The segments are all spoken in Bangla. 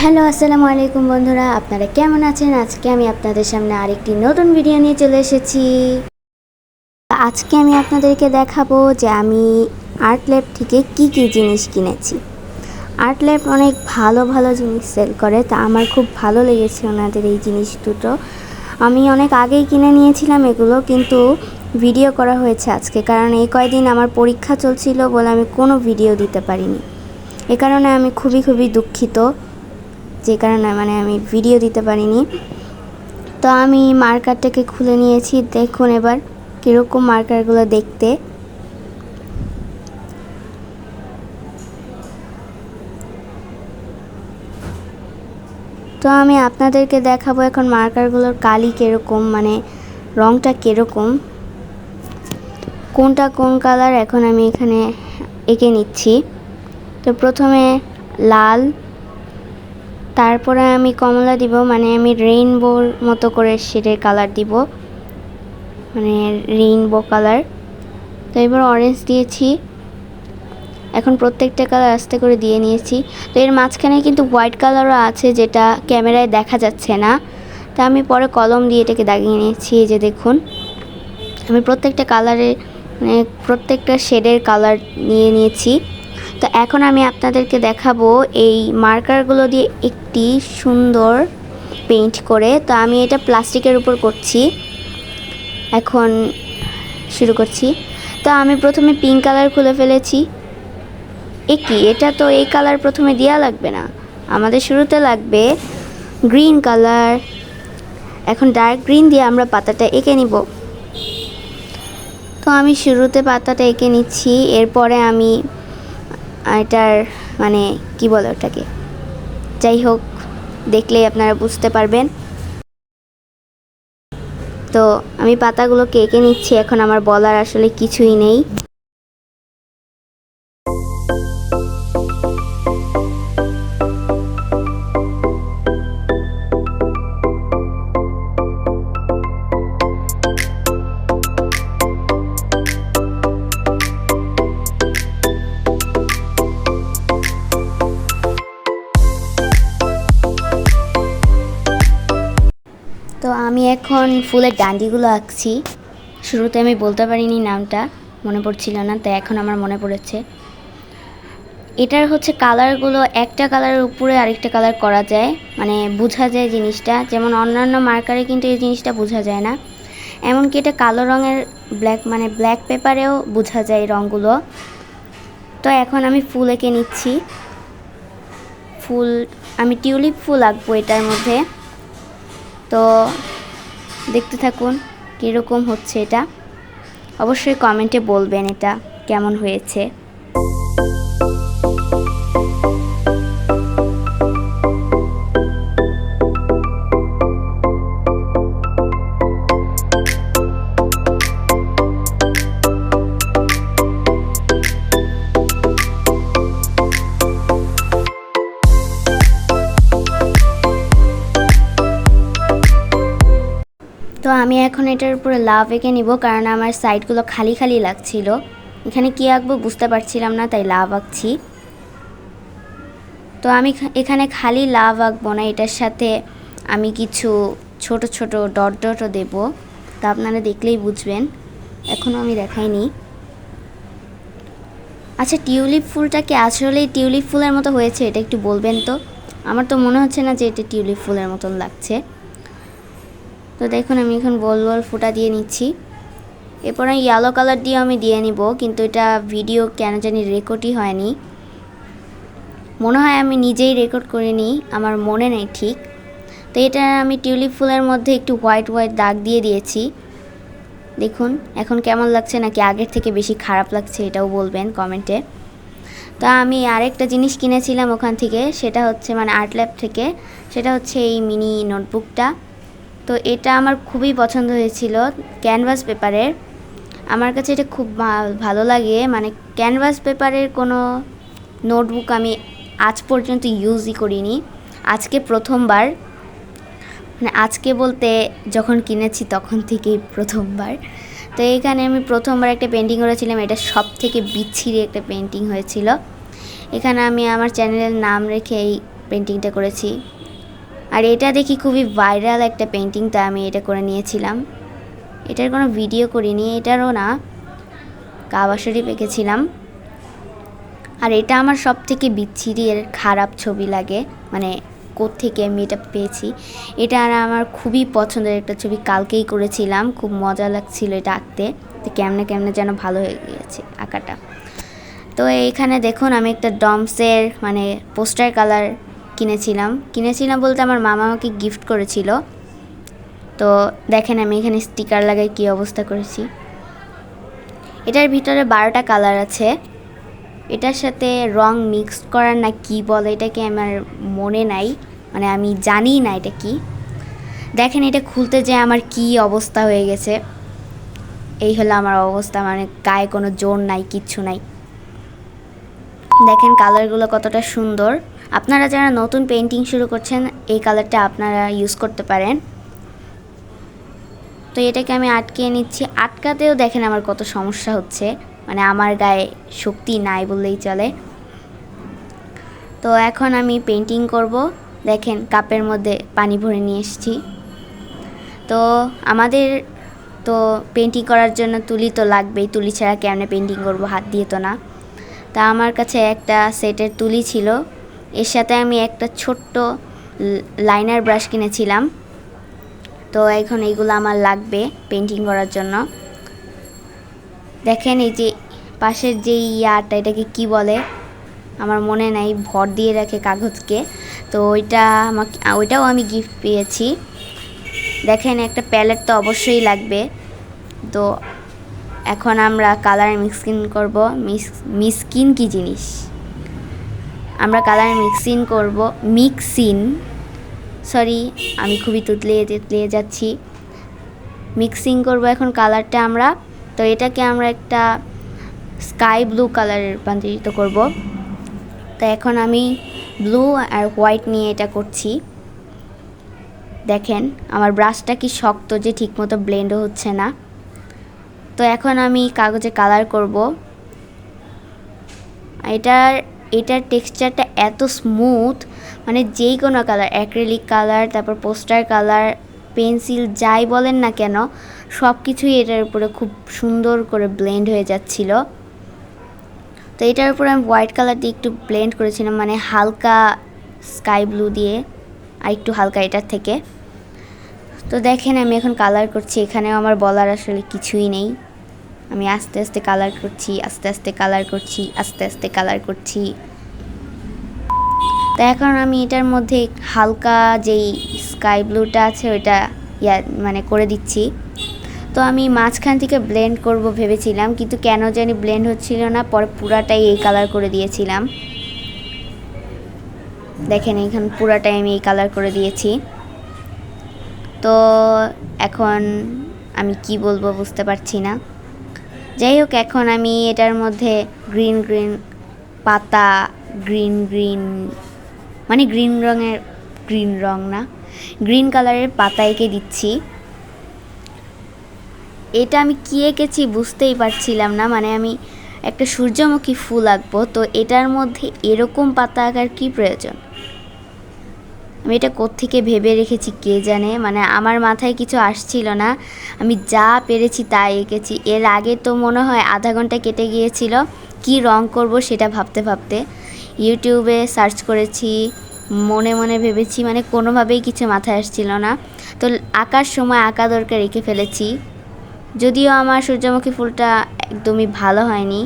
হ্যালো আসসালামু আলাইকুম বন্ধুরা, আপনারা কেমন আছেন? আজকে আমি আপনাদের সামনে আরেকটি নতুন ভিডিও নিয়ে চলে এসেছি। আজকে আমি আপনাদেরকে দেখাবো যে আমি আর্ট ল্যাব থেকে কি জিনিস কিনেছি। আর্ট ল্যাব অনেক ভালো ভালো জিনিস সেল করে, তা আমার খুব ভালো লেগেছে ওনাদের এই জিনিস দুটো। আমি অনেক আগেই কিনে নিয়েছিলাম এগুলো, কিন্তু ভিডিও করা হয়েছে আজকে, কারণ এই কয়দিন আমার পরীক্ষা চলছিল বলে আমি কোনো ভিডিও দিতে পারিনি। এ কারণে আমি খুবই দুঃখিত, যে কারণে আমি ভিডিও দিতে পারিনি। তো আমি মার্কারটাকে খুলে নিয়েছি, দেখুন এবার কীরকম মার্কারগুলো দেখতে। তো আমি আপনাদেরকে দেখাবো এখন মার্কারগুলোর কালি কীরকম, রঙটা কীরকম, কোনটা কোন কালার এখন আমি এখানে এঁকে নিচ্ছি। তো প্রথমে লাল, তারপরে আমি কমলা দিব, আমি রেইনবোর মতো করে শেডের কালার দিব, রেইনবো কালার। তো এবার অরেঞ্জ দিয়েছি। এখন প্রত্যেকটা কালার আস্তে করে দিয়ে নিয়েছি। তো এর মাঝখানে কিন্তু হোয়াইট কালারও আছে, যেটা ক্যামেরায় দেখা যাচ্ছে না। তা আমি পরে কলম দিয়ে এটাকে দাগিয়ে নিয়েছি। এই যে দেখুন, আমি প্রত্যেকটা কালারের প্রত্যেকটা শেডের কালার নিয়ে নিয়েছি। তো এখন আমি আপনাদেরকে দেখাবো এই মার্কারগুলো দিয়ে একটি সুন্দর পেইন্ট করে। তো আমি এটা প্লাস্টিকের উপর করছি, এখন শুরু করছি। তো আমি প্রথমে পিঙ্ক কালার খুলে ফেলেছি। এটা তো এই কালার প্রথমে দেওয়া লাগবে না, আমাদের শুরুতে লাগবে গ্রিন কালার। এখন ডার্ক গ্রিন দিয়ে আমরা পাতাটা এঁকে নিব। তো আমি শুরুতে পাতাটা এঁকে নিচ্ছি, এরপরে আমি এটার কি বলে ওটাকে, যাই হোক, দেখলেই আপনারা বুঝতে পারবেন। তো আমি পাতাগুলোকে এঁকে নিচ্ছি, এখন আমার বলার আসলে কিছুই নেই। তো আমি এখন ফুলের ডান্ডিগুলো আঁকছি। শুরুতে আমি বলতে পারিনি, নামটা মনে পড়ছিল না, তাই এখন আমার মনে পড়েছে। এটার হচ্ছে কালারগুলো একটা কালারের উপরে আরেকটা কালার করা যায়, বোঝা যায় জিনিসটা। যেমন অন্যান্য মার্কারে কিন্তু এই জিনিসটা বোঝা যায় না, এমনকি এটা কালো রঙের ব্ল্যাক পেপারেও বোঝা যায় রঙগুলো। তো এখন আমি ফুল এঁকে নিচ্ছি। আমি টিউলিপ ফুল আঁকবো এটার মধ্যে। তো দেখতে থাকুন কীরকম হচ্ছে এটা, অবশ্যই কমেন্টে বলবেন এটা কেমন হয়েছে। তো আমি এখন এটার উপরে লাভ এঁকে নিব, কারণ আমার সাইডগুলো খালি খালি লাগছিল। এখানে কি আঁকবো বুঝতে পারছিলাম না, তাই লাভ আঁকছি। তো আমি এখানে খালি লাভ আঁকবো না, এটার সাথে আমি কিছু ছোট ছোট ডটও দেব। তা আপনারা দেখলেই বুঝবেন, এখনও আমি দেখাইনি। আচ্ছা, টিউলিপ ফুলটা কি আসলেই টিউলিপ ফুলের মতো হয়েছে? এটা একটু বলবেন তো। আমার তো মনে হচ্ছে না যে এটা টিউলিপ ফুলের মতন লাগছে। তো দেখুন, আমি এখন বল ফুটা দিয়ে নিচ্ছি। এরপরে ইয়েলো কালার দিয়ে আমি দিয়ে নিব, কিন্তু এটা ভিডিও কেন জানি রেকর্ডই হয়নি। মনে হয় আমি নিজেই রেকর্ড করে নিই, আমার মনে নেই ঠিক। তো এটা আমি টিউলিপ ফুলের মধ্যে একটু হোয়াইট দাগ দিয়ে দিয়েছি। দেখুন এখন কেমন লাগছে, নাকি আগের থেকে বেশি খারাপ লাগছে, এটাও বলবেন কমেন্টে। তো আমি আরেকটা জিনিস কিনেছিলাম ওখান থেকে, সেটা হচ্ছে আর্ট ল্যাব থেকে, সেটা হচ্ছে এই মিনি নোটবুকটা। তো এটা আমার খুবই পছন্দ হয়েছিল, ক্যানভাস পেপারের। আমার কাছে এটা খুব ভালো লাগে, ক্যানভাস পেপারের কোনো নোটবুক আমি আজ পর্যন্ত ইউজই করিনি, আজকে প্রথমবার। আজকে বলতে যখন কিনেছি তখন থেকেই প্রথমবার। তো এইখানে আমি প্রথমবার একটা পেন্টিং করেছিলাম, এটা সব থেকে বিচ্ছিরি একটা পেন্টিং হয়েছিল। এখানে আমি আমার চ্যানেলের নাম রেখে এই পেন্টিংটা করেছি। আর এটা দেখি খুবই ভাইরাল একটা পেন্টিং, তাই আমি এটা করে নিয়েছিলাম। এটার কোনো ভিডিও করিনি, এটারও না, কাবা শরীফ এঁকেছিলাম। আর এটা আমার সব থেকে বিচ্ছিরি এর খারাপ ছবি লাগে, মানে কোত্থেকে আমি এটা পেয়েছি। এটা আর আমার খুবই পছন্দের একটা ছবি, কালকেই করেছিলাম, খুব মজা লাগছিল এটা আঁকতে। তো কেমনে কেমনে যেন ভালো হয়ে গিয়েছে আঁকাটা। তো এইখানে দেখুন আমি একটা ডমসের মানে পোস্টার কালার কিনেছিলাম বলতে আমার মামা আমাকে গিফট করেছিল। তো দেখেন আমি এখানে স্টিকার লাগাই কী অবস্থা করেছি। এটার ভিতরে 12টা কালার আছে। এটার সাথে রং মিক্স করার না কি বলে এটাকে আমার মনে নাই, মানে আমি জানি না এটা কি। দেখেন এটা খুলতে যে আমার কি অবস্থা হয়ে গেছে। এই হলো আমার অবস্থা, মানে গায়ে কোনো জোর নাই, কিচ্ছু নাই। দেখেন কালারগুলো কতটা সুন্দর। আপনারা যারা নতুন পেন্টিং শুরু করছেন এই কালারটা আপনারা ইউজ করতে পারেন। তো এটাকে আমি আটকে নিচ্ছি। আটকাতেও দেখেন আমার কত সমস্যা হচ্ছে, মানে আমার গায়ে শক্তি নাই বললেই চলে। তো এখন আমি পেন্টিং করব। দেখেন কাপের মধ্যে পানি ভরে নিয়ে এসেছি। তো আমাদের তো পেন্টিং করার জন্য তুলি তো লাগবেই, তুলি ছাড়া কেমনে পেন্টিং করব, হাত দিয়ে তো না। তা আমার কাছে একটা সেটের তুলি ছিল, এর সাথে আমি একটা ছোট্ট লাইনার ব্রাশ কিনেছিলাম। তো এখন এইগুলো আমার লাগবে পেন্টিং করার জন্য। দেখেন এই যে পাশের যে ইয়াটা, এটাকে কি বলে আমার মনে নাই, ভর দিয়ে রাখে কাগজকে। তো ওইটাও আমি গিফট পেয়েছি। দেখেন একটা প্যালেট তো অবশ্যই লাগবে। তো এখন আমরা কালার মিক্সিং করব। মিক্সিং কি জিনিস, আমরা কালার সরি আমি খুবই তুতলিয়ে যাচ্ছি। মিক্সিং করব এখন কালারটা আমরা। তো এটাকে আমরা একটা স্কাই ব্লু কালারে রূপান্তরিত করব। তো এখন আমি ব্লু আর হোয়াইট নিয়ে এটা করছি। দেখেন আমার ব্রাশটা কি শক্ত যে ঠিকমতো ব্লেন্ডও হচ্ছে না। তো এখন আমি কাগজে কালার করব। এটার টেক্সচারটা এত স্মুথ, মানে যেই কোনো কালার, অ্যাক্রিলিক কালার, তারপর পোস্টার কালার, পেন্সিল, যাই বলেন না কেন সব কিছুই এটার উপরে খুব সুন্দর করে ব্লেন্ড হয়ে যাচ্ছিল। তো এটার উপরে আমি হোয়াইট কালার দিয়ে একটু ব্লেন্ড করেছিলাম, মানে হালকা স্কাই ব্লু দিয়ে আর একটু হালকা এটার থেকে। তো দেখেন আমি এখন কালার করছি। এখানেও আমার বলার আসলে কিছুই নেই, আমি আস্তে আস্তে কালার করছি। তো এখন আমি এটার মধ্যে হালকা যেই স্কাই ব্লুটা আছে ওইটা মানে করে দিচ্ছি। তো আমি মাঝখান থেকে ব্লেন্ড করব ভেবেছিলাম, কিন্তু কেন জানি ব্লেন্ড হচ্ছিল না, পরে পুরাটাই এই কালার করে দিয়েছিলাম। দেখেন এখানে পুরাটাই আমি এই কালার করে দিয়েছি। তো এখন আমি কি বলবো বুঝতে পারছি না। যাই হোক, এখন আমি এটার মধ্যে গ্রিন পাতা, মানে গ্রিন কালারের পাতা এঁকে দিচ্ছি। এটা আমি কি এঁকেছি বুঝতেই পারছিলাম না, মানে আমি একটা সূর্যমুখী ফুল আঁকবো, তো এটার মধ্যে এরকম পাতা আঁকার কি প্রয়োজন। আমি এটা কোত্থেকে ভেবে রেখেছি কে জানে, মানে আমার মাথায় কিছু আসছিল না, আমি যা পেরেছি তাই এঁকেছি। এর আগে তো মনে হয় আধা ঘন্টা কেটে গিয়েছিল কি রং করব সেটা ভাবতে। ইউটিউবে সার্চ করেছি, মনে মনে ভেবেছি, মানে কোনোভাবেই কিছু মাথায় আসছিল না। তো আঁকার সময় আঁকা দরকার এঁকে ফেলেছি। যদিও আমার সূর্যমুখী ফুলটা একদমই ভালো হয়নি।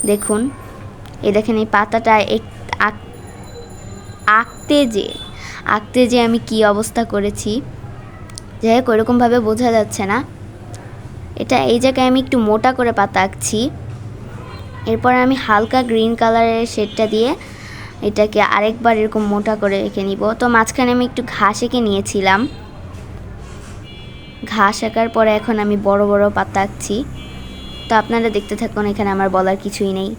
দেখুন দেখেন এই পাতাটা আঁকতে যে আমি কি অবস্থা করেছি। যাই হোক ওইরকমভাবে বোঝা যাচ্ছে না। এই জায়গায় আমি একটু মোটা করে পাতা আঁকছি। এরপর আমি হালকা গ্রিন কালারের শেডটা দিয়ে এটাকে আরেকবার এরকম মোটা করে এঁকে নিব। তো মাঝখানে আমি একটু ঘাস এঁকে নিয়েছিলাম। ঘাস আঁকার পরে এখন আমি বড় বড় পাতা আঁকছি। তো আপনারা দেখতে থাকুন, এখানে আমার বলার কিছুই নেই।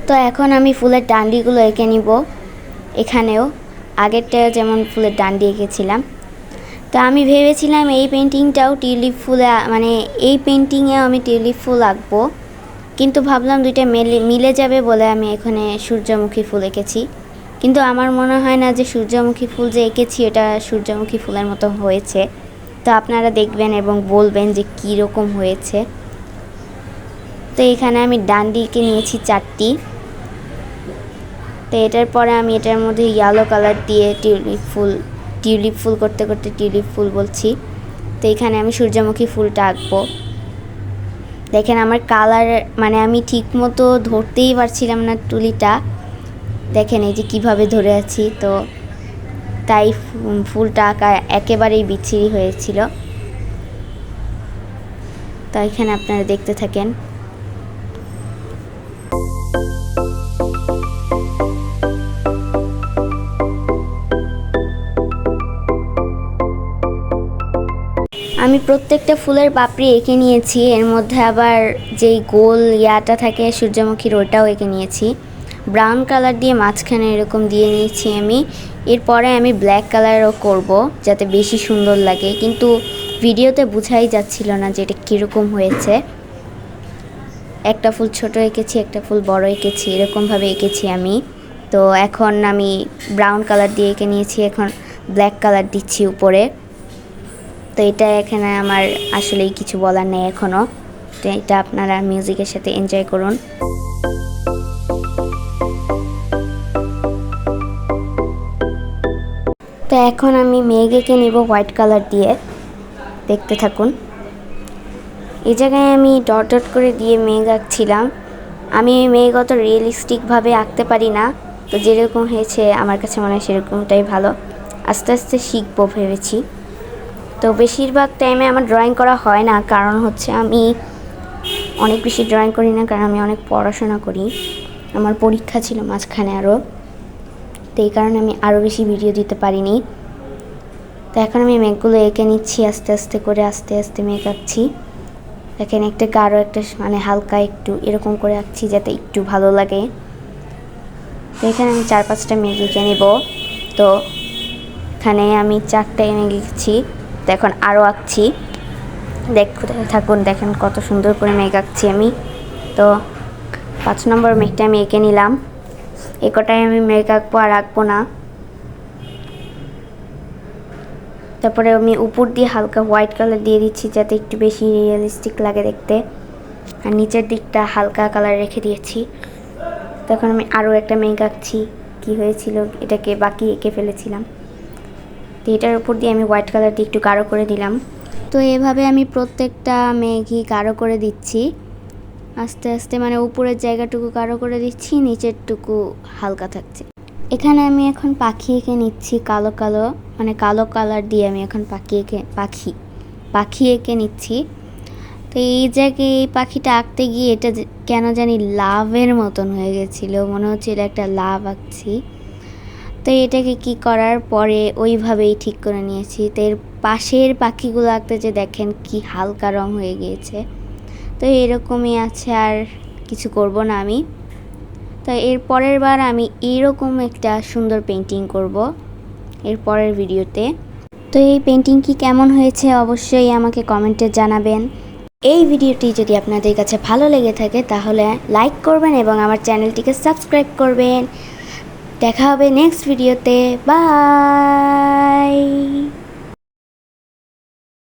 তো এখন আমি ফুলের ডান্ডিগুলো এঁকে নিব। এখানেও আগেরটা যেমন ফুলের ডান্ডি এঁকেছিলাম। তো আমি ভেবেছিলাম এই পেন্টিংটাও টিউলিপ ফুলে, মানে এই পেন্টিংয়েও আমি টিউলিপ ফুল আঁকবো, কিন্তু ভাবলাম দুইটা মিলে যাবে বলে আমি এখানে সূর্যমুখী ফুল এঁকেছি। কিন্তু আমার মনে হয় না যে সূর্যমুখী ফুল যে এঁকেছি এটা সূর্যমুখী ফুলের মতো হয়েছে। তো আপনারা দেখবেন এবং বলবেন যে কী রকম হয়েছে। তো এখানে আমি ডান্ডিকে নিয়েছি 4টি। তো এটার পরে আমি এটার মধ্যে ইয়েলো কালার দিয়ে টিউলিপ ফুল করতে করতে টিউলিপ ফুল বলছি। তো এখানে আমি সূর্যমুখী ফুলটা আঁকবো। দেখেন আমার কালার, মানে আমি ঠিক মতো ধরতেই পারছিলাম না তুলিটা। দেখেন এই যে কীভাবে ধরে আছি। তো তাই ফুলটা আঁকা একেবারেই বিচ্ছিরি হয়েছিল। তো এখানে আপনারা দেখতে থাকেন। আমি প্রত্যেকটা ফুলের পাপড়ি এঁকে নিয়েছি। এর মধ্যে আবার যেই গোল ইয়াটা থাকে সূর্যমুখীর ওটাও এঁকে নিয়েছি। ব্রাউন কালার দিয়ে মাঝখানে এরকম দিয়ে নিয়েছি আমি। এরপরে আমি ব্ল্যাক কালারও করব যাতে বেশি সুন্দর লাগে, কিন্তু ভিডিওতে বোঝাই যাচ্ছিল না যে এটা কীরকম হয়েছে। একটা ফুল ছোট এঁকেছি, একটা ফুল বড় এঁকেছি, এরকমভাবে এঁকেছি আমি। তো এখন আমি ব্রাউন কালার দিয়ে এঁকে নিয়েছি, এখন ব্ল্যাক কালার দিচ্ছি উপরে। তো এটা এখানে আমার আসলেই কিছু বলার নেই এখনও। তো এটা আপনারা মিউজিকের সাথে এনজয় করুন। তো এখন আমি মেঘ এঁকে নিব হোয়াইট কালার দিয়ে, দেখতে থাকুন। এই জায়গায় আমি ডট ডট করে দিয়ে মেঘ আঁকছিলাম। আমি মেঘ অত রিয়েলিস্টিকভাবে আঁকতে পারি না, তো যেরকম হয়েছে আমার কাছে মনে হয় সেরকমটাই ভালো। আস্তে আস্তে শিখবো ভেবেছি। তো বেশিরভাগ টাইমে আমার ড্রয়িং করা হয় না, কারণ হচ্ছে আমি অনেক বেশি ড্রয়িং করি না, কারণ আমি অনেক পড়াশোনা করি। আমার পরীক্ষা ছিল মাঝখানে আরও, তো এই কারণে আমি আরও বেশি ভিডিও দিতে পারিনি। তো এখন আমি মেঘগুলো এঁকে নিচ্ছি আস্তে আস্তে করে, আস্তে আস্তে মেঘ আঁকছি। দেখেন একটা গাঢ়, একটা মানে হালকা একটু এরকম করে আঁকছি যাতে একটু ভালো লাগে। তো এখানে আমি 4-5টা মেঘ এঁকে নেব। তো এখানে আমি 4টা মেঘ এঁকেছি। তো এখন আরও আঁকছি, দেখতে থাকুন। দেখেন কত সুন্দর করে মেঘ আঁকছি আমি। তো 5 নম্বর মেঘটা আমি এঁকে নিলাম। কটাই আমি মেঘ আঁকবো আর আঁকবো না। তারপরে আমি উপর দিয়ে হালকা হোয়াইট কালার দিয়ে দিচ্ছি যাতে একটু বেশি রিয়েলিস্টিক লাগে দেখতে, আর নিচের দিকটা হালকা কালার রেখে দিয়েছি। তখন আমি আরও একটা মেঘ আঁকছি। কী হয়েছিল, এটাকে বাকি এঁকে ফেলেছিলাম। তো এটার উপর দিয়ে আমি হোয়াইট কালার দিয়ে একটু গাঢ় করে দিলাম। তো এভাবে আমি প্রত্যেকটা মেঘই গাঢ় করে দিচ্ছি আস্তে আস্তে, মানে উপরের জায়গাটুকু গাঢ় করে দিচ্ছি, নিচেরটুকু হালকা থাকছে। এখানে আমি এখন পাখি এঁকে নিচ্ছি কালো কালো, মানে কালো কালার দিয়ে আমি এখন পাখি এঁকে নিচ্ছি। তো এই জায়গায় এই পাখিটা আঁকতে গিয়ে এটা কেন জানি লাভের মতন হয়ে গেছিলো, মনে হচ্ছিল একটা লাভ আঁকছি। তো এটাকে কি করার পরে ওইভাবেই ঠিক করে নিয়েছি। তো এর পাশের পাখিগুলো আঁকতে যে দেখেন কি হালকা রং হয়ে গিয়েছে। তো এরকমই আছে, আর কিছু করব না আমি। তো এর পরের বার আমি এরকম একটা সুন্দর পেন্টিং করব এর পরের ভিডিওতে। তো এই পেন্টিংটি কেমন হয়েছে অবশ্যই আমাকে কমেন্টে জানাবেন। এই ভিডিওটি যদি আপনাদের কাছে ভালো লেগে থাকে তাহলে লাইক করবেন এবং আমার চ্যানেলটিকে সাবস্ক্রাইব করবেন। দেখা হবে নেক্সট ভিডিওতে। বাই।